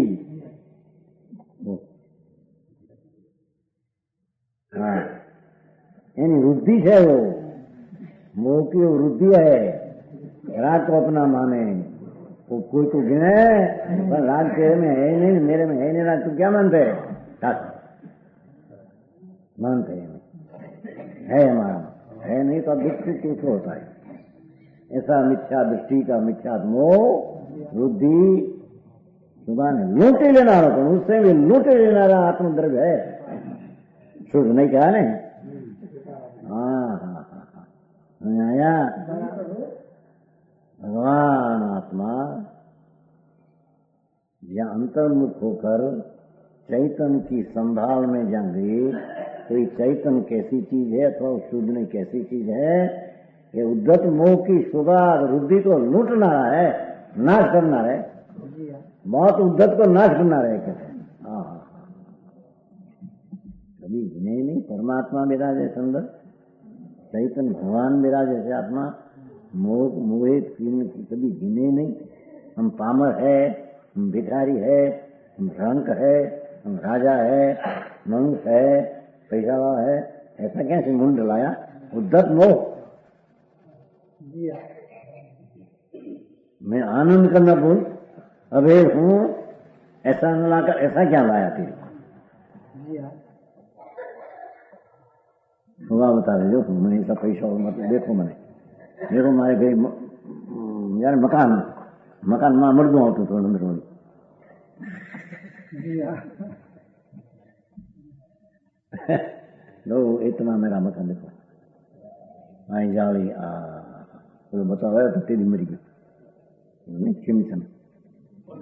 हाँ यानी वृद्धि है, वो मोह की वृद्धि है। रात को अपना माने, वो कोई को गिने पर रात तेरे में है नहीं, मेरे में है नहीं, रात तू क्या मानते है? मानते है हमारा, है नहीं तो दुख कुछ होता है। ऐसा मिथ्या दृष्टि का मिथ्या मोह बुद्धि सुबह ने लूटे लेना हो, उससे भी लूटे लेना रहा आत्मद्रव्य है। शुद्ध नहीं कहा ने? हाँ हाँ हाँ हाँ आया? भगवान आत्मा या अंतर्मुख होकर चैतन्य की संभाल में जहाँ गई, तो ये चैतन्य कैसी चीज है अथवा शुद्ध में कैसी चीज है? ये उद्धत मोह की शोभा वृद्धि को लूटना है, नाश करना है। बहुत उद्धत को नाश करना है कहते हैं। हाँ हाँ कभी गिने नहीं, परमात्मा विराजे सुंदर, चैतन्य भगवान विराजे से आत्मा, मोह मोहित कभी गिने नहीं। हम पामर है, हम भिखारी है, हम भ्रंक है, हम राजा है, मनुष्य है, पैसा वाला है, ऐसा कैसे मुंड लाया? उद्धत मोह। मैं आनंद करना भूल अबे हूँ ऐसा न लाकर ऐसा क्या लाया तेरे? सुबह बता रहे हो मैंने ऐसा पैसा मतलब देखो देखो मारे घर यार मकान में मर गया तो थोड़ा अंदर लो इतना मेरा मकान देखो आई जाली तो बताओ तो तेरी मरी गई चिमचन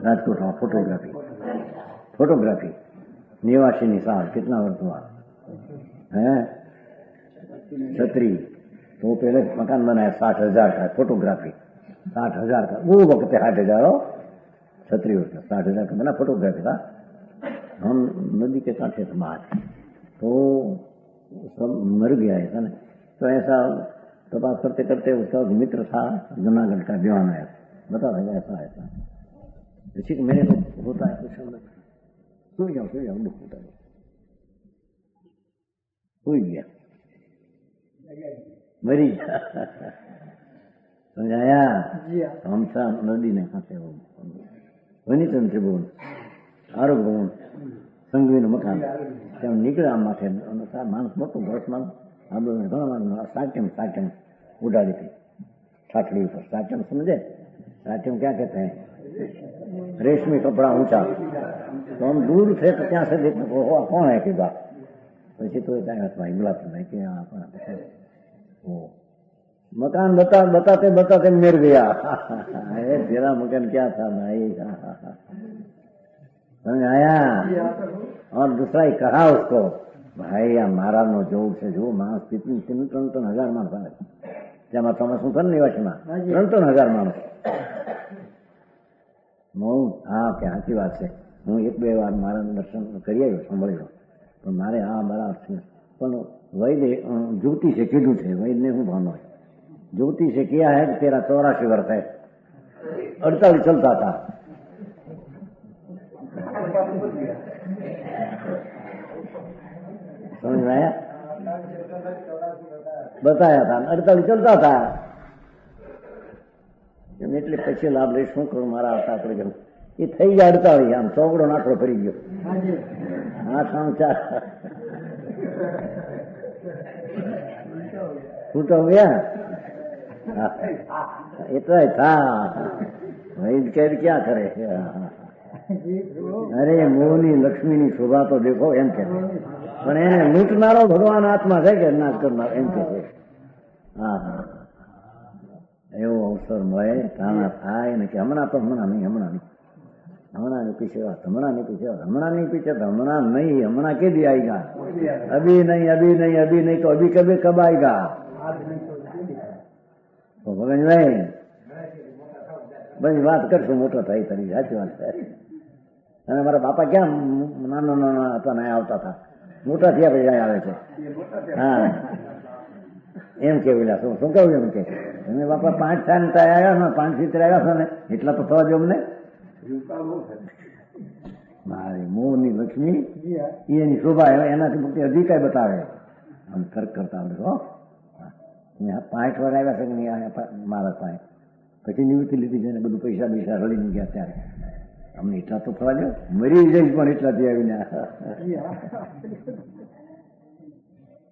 राजकोट में फोटोग्राफी निवासी निशाल कितना वर्ष हुआ है? 36 तो पहले मकान बनाया 60,000 का फोटोग्राफी, 60,000 का वो वक्त 60,000 36 वर्ष 60,000 का बना फोटोग्राफी था। हम नदी के कांठे से बाहर तो सब मर गया ऐसा ना, तो ऐसा तपास करते करते उसका मित्र था जूनागढ़ का दीवान आया, बता रहा ऐसा ऐसा इसी को मेरे को होता है कुछ सो जाओ दुख होता है, हो गया मरी समझाया? हम सा नदी ने खाते वो वनितन त्रिभुवन आरोग्य भवन संगवीन मकान ત્યાં નીકળ્યા માથે માણસ મોટું ઘરસમાં ઘણા માણસ સાચમ ઉડાડી थी साठड़ी ऊपर। साचम समझे? साचम क्या कहते हैं? रेशमी कपड़ा ऊंचा। तो हम दूर थे तो क्या से देखते कौन है कि बात પછી તો ત્યાં ભાઈ બોલાતું નહીં કે मकान बताते बताते मिल गया। अरे तेरा मकान क्या था भाई, समझ आया। और दूसरा ही कहा उसको, भाई आ महाराज नो जोग से जो माणस कितनी 3-3 माणस આવે જેમાં તમે શું થને નિવાસમાં 3-3 માણસ। હું હા કે સાચી વાત છે, હું 1-2 વાર મારા દર્શન કરી આવ્યો, સાંભળી લો, પણ મારે આ બરાબર છે। પણ વૈદ્ય જ્યોતિષે કીધું છે, વૈદ્યને શું ભાન હોય, ज्योतिषे किया है कि तेरा 84 वर्ष है, 48 चलता था। समझ में आया, बताया था 48 चलता था। એટલે પછી લાભ લઈ શું કરું, મારા આવતા આપણે ગયું એ થઈ ગયા 48, આમ ચોગડો નાખડો ફરી ગયો। હા સમાચાર શું તો ગયા इतना ही था। वैद कह क्या करे। अरे मोहनी लक्ष्मी नी शोभा तो देखो एम के, पण એને લૂંટનારો ભગવાન આત્મા છે કે નાશ કરનાર એમ કે છે। હા હા, એવો અવસર મળે તાણા થાય ને કે હમણાં તો હમણાં નહીં, હમણાં नहीं पीछे तो हमणां नहीं, हमणां के दी आएगा, अभी नहीं तो अभी कभी कब आएगा। तो ભગવાનભાઈ બધી વાત કરશું, મોટો થાય તારી સાચી વાત છે। અને મારા બાપા ક્યાં નાના હતા ને આવતા હતા, મોટા થયા પછી આવે છે। હા એમ કેવું શું કહ્યું એમ કે તમે બાપા 5 સાલ આવ્યા ને 5-70 આવ્યા છો ને એટલા તો થવા જો અમને। મારી મોહની લક્ષ્મી એની શોભા એનાથી મુક્તિ હજી કઈ બતાવે, આમ તર્ક કરતા આવડે છો। 5 વાર આવ્યા છે કે નહીં મારા પાસે, પછી નિવૃત્તિ લીધી છે ને બધું પૈસા પૈસા રડીને ગયા, ત્યારે અમને એટલા તો થવા દો, મરી જઈશ પણ એટલાથી આવીને।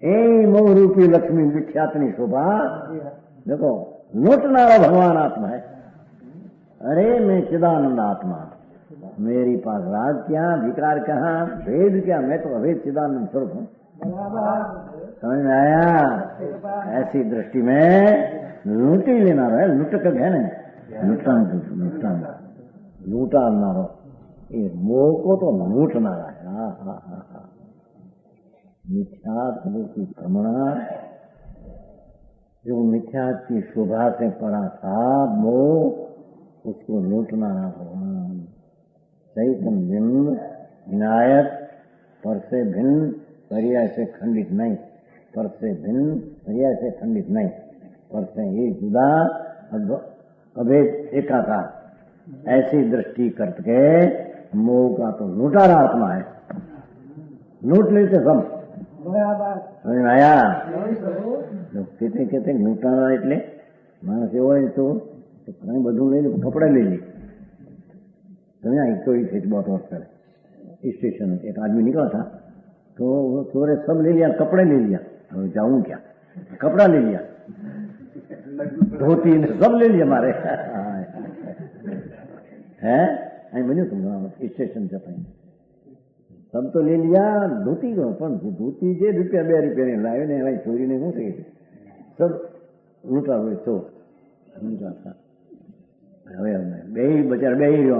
એ મોહરૂપી લક્ષ્મી વિખ્યાતની શોભા देखो, लूटनारा भगवान आत्मा है। अरे मैं चिदानंद आत्मा, मेरी पास राज क्या, विकार कहाँ, भेद क्या, मैं तो अभेद चिदानंद स्वरूप हूँ। समझ में आया। ऐसी दृष्टि में लूटी लेना है, लुटक है ना, लूटानारो ये मोह को तो लूटनारा है। हाँ हाँ हाँ हाँ, मिथ्यात्व की भ्रमणा, जो मिथ्यात्व की शोभा से पड़ा था मोह, उसको लूटनारा भगवान। चैतन्य बिंब विनायक, पर से भिन्न पर्याय से खंडित नहीं, पर से भिन्न पर्याय से खंडित नहीं, पर से एक जुदा अभेद एकाकार, ऐसी दृष्टि करके मोह का तो लूटारा आत्मा है, लूट लेते सब। समझ में आया। कहते लूटारा એટલે માણસ એવો હોય તો ઘણું બધું લઈને કપડા લઈ લે। તમે અહીં तो बहुत वर्ष पहले स्टेशन एक आदमी निकला था, तो वो चोरे सब ले लिया, कपड़े ले लिया, जाऊं क्या, कपड़ा ले लिया, धोती सब ले लिया मारे है। बन्यू तुम स्टेशन जता सब तो ले लिया, धोती को पण धोती जे ₹2 लावे ने चोरी ने શું થઈ सब લૂંટા હોય તો લૂંટા था। હવે બે બચાર બે રહ્યો,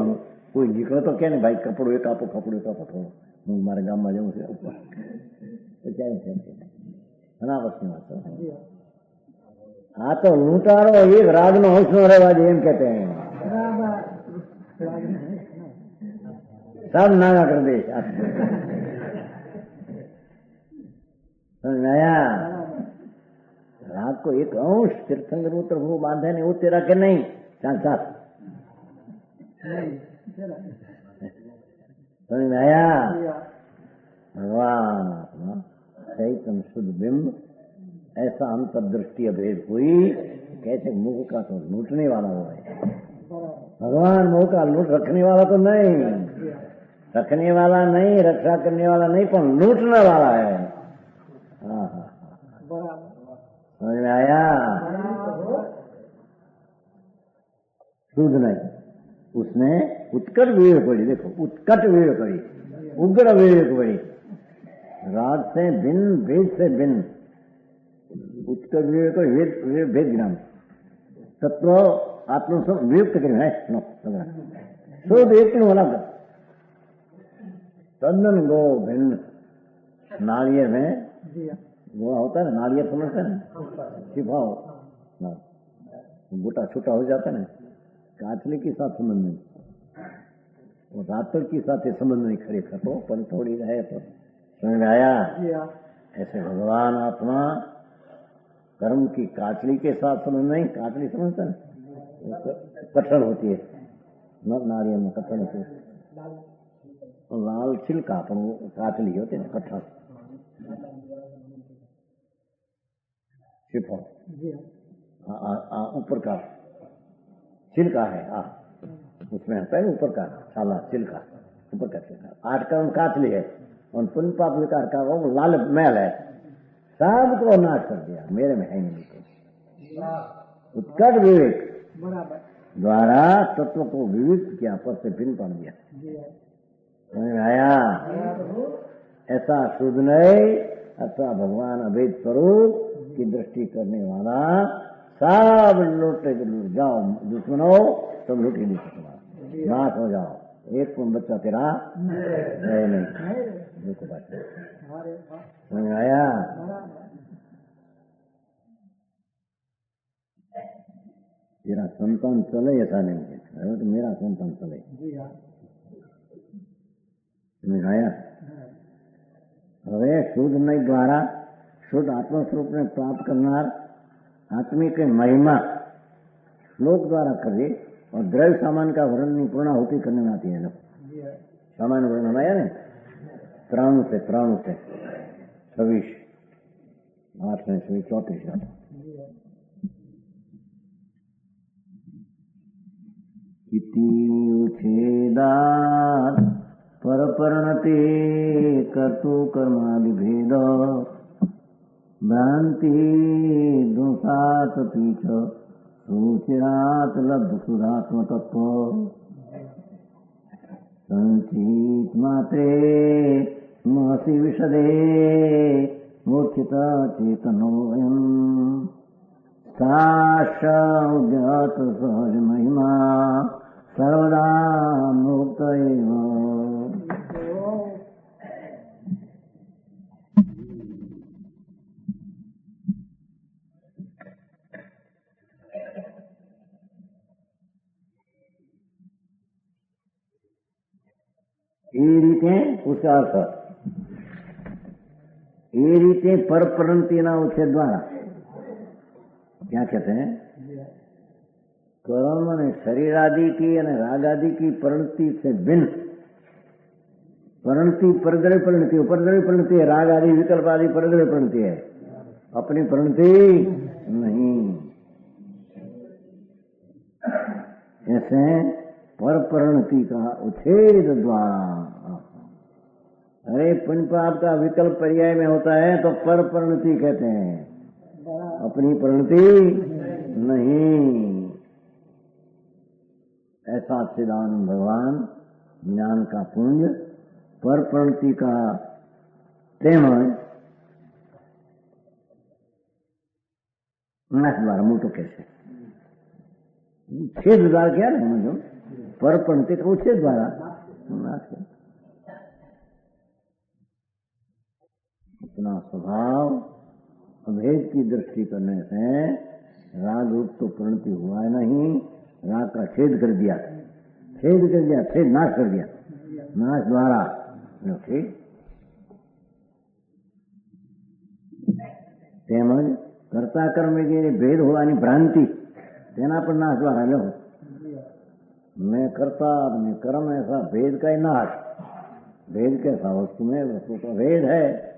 કોઈ નીકળે તો કે ને ભાઈ કપડું એક આપો, કપડું એક આપો, થોડું હું મારે ગામમાં જવું છે ઉપર, તો ક્યાં છે ઘણા વર્ષની વાત છે। આ તો લૂંટારો એક રાગનો હોશ ન રહેવા દે એમ કહેते हैं, सब नागा कर दे। समझ में आया। राग को एक अंश तीर्थंकर मूत्र भू बांधे ने वो तेरा के नहीं, साथ समझ में आया। भगवान चैतन्य शुद्ध बिंब, ऐसा अंतर्दृष्टि अभेद हुई, कैसे मुख का तो लूटने वाला वो है, भगवान मुख का लूट रखने वाला तो नहीं, रखने वाला नहीं, रक्षा करने वाला नहीं, पर लूटने वाला है। हाँ हाँ, समझ में आया। शुद्ध नहीं, उसने उत्कट विवेक पड़ी, देखो उत्कट विवेक पड़ी, उग्र विवेक पड़ी, राग से भिन्न, भेद से भिन्न, उत्कट विवेक भेद ज्ञान तत्व आत्म सब वियुक्त करें है शुद्ध एक अलग तंदन गो भिन्न नारियल में वो होता है ना नारियल समझते हैं ना छिपाओ बूटा छोटा हो जाता है ना काचले के साथ संबंध नहीं और रातर के साथ ये संबंध नहीं खड़े खतो पर थोड़ी रहे तो समझ में आया ऐसे भगवान आत्मा कर्म की काचली के साथ संबंध नहीं काचली समझते ना कठिन होती है नारियल में कठिन होती है लाल छिलका पर वो काचली होती है ना कठिन छिपो ऊपर का छिलका है उसमें होता है ऊपर का साला छिलका ऊपर का छिलका आठ कर्म काचली है और पुण्य पाप विकार का वो लाल मैल है सबको नाश कर दिया मेरे में है नहीं उत्कट विवेक द्वारा तत्व को विविध किया पर से भिन्न पड़ दिया समझ में आया ऐसा शुद्ध नहीं अथवा भगवान अभेद स्वरूप की दृष्टि करने वाला सब लूटे जाओ दुश्मनों सब लूटी नहीं सकता नाश हो जाओ एक बच्चा तेरा है नहीं देखो बात समझ में आया तेरा संतान चले ऐसा नहीं है तो मेरा संतान चले समझ आया હવે શુદ્ધ નય દ્વારા શુદ્ધ આત્મસ્વરૂપ ને પ્રાપ્ત કરનાર आत्मी के महिमा श्लोक द्वारा करे और द्रव्य सामान का वर्णन पूर्णाहुति करने में आती है लोग सामान्य वर्णन आया ना 93 से 26 8 में 34 इति उच्छेदात् परपर्णते कर्तु कर्मादिभेद भ्रांति दोषात् पीछ सूचिरात् लब्ध सुधात्मकत्व संचित मात्रे महसि विशदे मूर्छित चेतनोऽयम् साक्षाद्यत सहज महिमा सर्वदा मुक्त एव ये रीते उसका अर्थ ये रीते पर परंती ना उच्छेद द्वारा क्या कहते हैं कर्म ने शरीर आदि की राग आदि की परिणति से भिन्न परिणति परद्रव्य परिणति उपद्रव्य परिणति है राग आदि विकल्प आदि परद्रव्य परिणति है अपनी परिणति नहीं ऐसे पर परिणति का उच्छेद द्वारा अरे पुण्य पाप का विकल्प पर्याय में होता है तो पर परिणति कहते हैं अपनी परिणति नहीं ऐसा सिद्धांत भगवान ज्ञान का पुंज पर परिणति का तेमज नाश द्वारा मुटो कैसे छेद द्वारा क्या है समझो पर परिणति का उच्छेद द्वारा नाश अपना स्वभाव अभेद की दृष्टि करने से राग रूप तो परिणति हुआ नहीं राग का छेद कर दिया छेद नाश कर दिया नाश द्वारा ठीक તેમજ કર્તા કર્મ વગેરે ભેદ હોવાની ભ્રાંતિ તેના પર નાશ દ્વારા લો मैं करता मैं कर्म ऐसा भेद का ही नाश भेद कैसा वस्तु में वस्तु का भेद है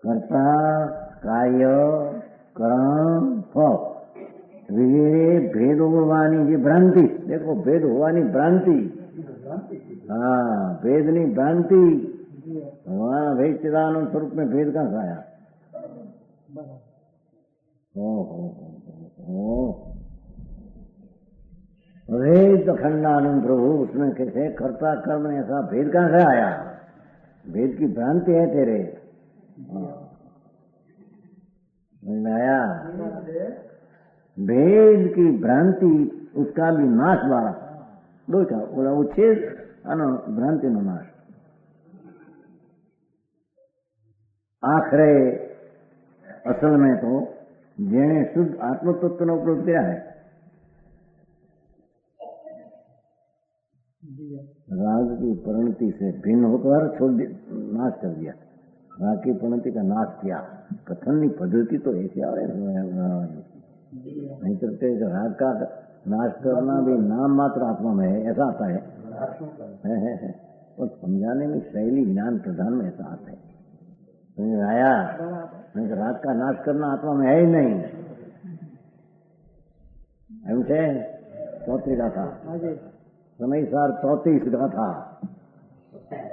कर्ता कार्य कर्म फल वगैरे भेद होवानी जी भ्रांति देखो भेद होवानी भ्रांति हाँ भेदनी भ्रांति भगवान भेद चिदानंद स्वरूप में भेद कहाँ से आया भेद खंडानंद प्रभु उसमें कैसे कर्ता कर्म ऐसा भेद कहाँ से आया भेद की भ्रांति है तेरे समझ में आया? भेद की भ्रांति उसका भी नाश द्वारा दो का उच्छेद અને ભ્રાંતિનો નાશ. आखिरे असल में तो जेने शुद्ध आत्म तत्व ने उपलब्ध किया है, राग की परिणति से भिन्न होकर छोड़ नाश कर दिया. राग की परिणति का नाश किया. कथन की पद्धति तो ऐसी आ नहीं करते. राग का नाश करना भी नाम मात्र आत्मा में है, ऐसा आता है. और समझाने में शैली ज्ञान प्रधान में ऐसा आता है. समझ में आया? नहीं तो राग का नाश करना आत्मा में है ही नहीं. एम से चौथी गाथा समय सार 34 गाथा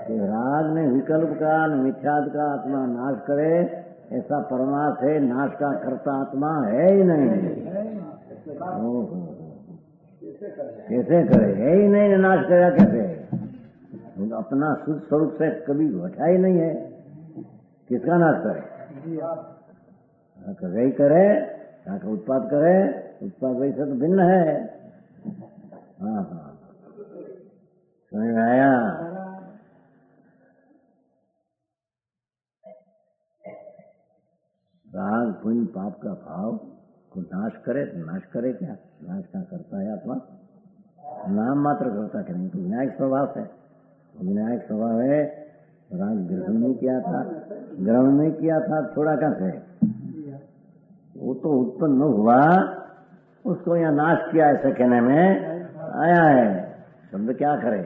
कि राग ने विकल्प का मिथ्याद का आत्मा नाश करे, ऐसा परमार्थ है. नाश का करता आत्मा है ही नहीं. कैसे करे? है ही नहीं. नाश करेगा कैसे? अपना शुद्ध स्वरूप से कभी घटा ही नहीं है. किसका नाश करे? वही करे, उत्पाद करे. उत्पाद वैसे तो भिन्न है. हाँ हाँ, समझ में आया? राग पुण्य पाप का भाव को नाश करे तो नाश करे क्या? नाश का करता है आत्मा, नाम मात्र करता क्या? नहीं तो विनायक स्वभाव है. विनायक स्वभाव है. राग ग्रहण नहीं किया था, ग्रहण नहीं किया था, थोड़ा कैसे? वो तो उत्पन्न हुआ, उसको यहाँ नाश किया ऐसे कहने में आया है. शब्द क्या करे?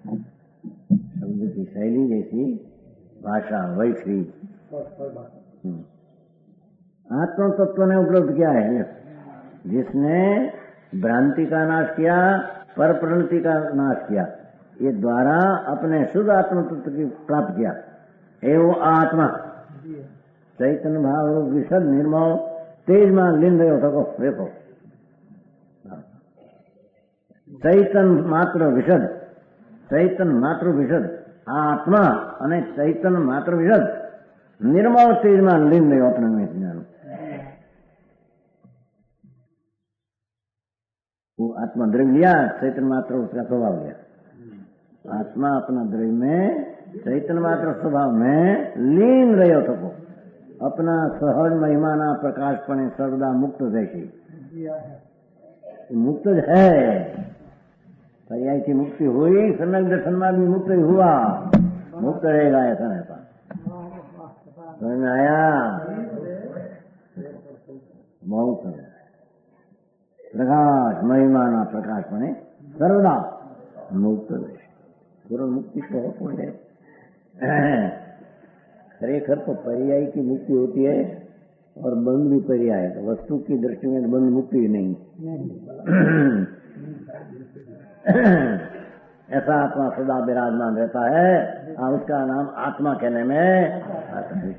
शब्द की शैली जैसी भाषा वैसी. आत्म तत्व ने उपलब्ध किया है, जिसने भ्रांति का नाश किया, पर प्रणति का नाश किया. ये द्वारा अपने शुद्ध आत्म तत्व की प्राप्त किया. एवं आत्मा चैतन्य भाव विशद निर्मल तेज में लीन रहे हो. देखो चैतन्य मात्र विशद, चैतन्य मात्र विशद आत्मा અને चैतन्य मात्र विशद निर्मल तेज में लीन रहे अपने में ज्ञान. वो आत्मा द्रव्य लिया, चैतन्य मात्र उसका स्वभाव लिया. आत्मा अपना द्रव्य में चैतन्य मात्र स्वभाव में लीन रहो थको. अपना सहज महिमाना प्रकाशपणे सर्वदा मुक्त जैसी मुक्त है. पर्याय की मुक्ति हुई, सम्यक दर्शन में भी मुक्त हुआ, मुक्त रहेगा ऐसा रहता. समझ में आया? बहुत प्रकाश महिमाना प्रकाशपणे सर्वदा मुक्त जैसी. पूर्ण मुक्ति तो है. खरेखर तो पर्याय की मुक्ति होती है और बंध भी पर्याय है. वस्तु की दृष्टि में बंध मुक्ति नहीं. ऐसा आत्मा सदा विराजमान रहता है. उसका नाम आत्मा कहने में आता है.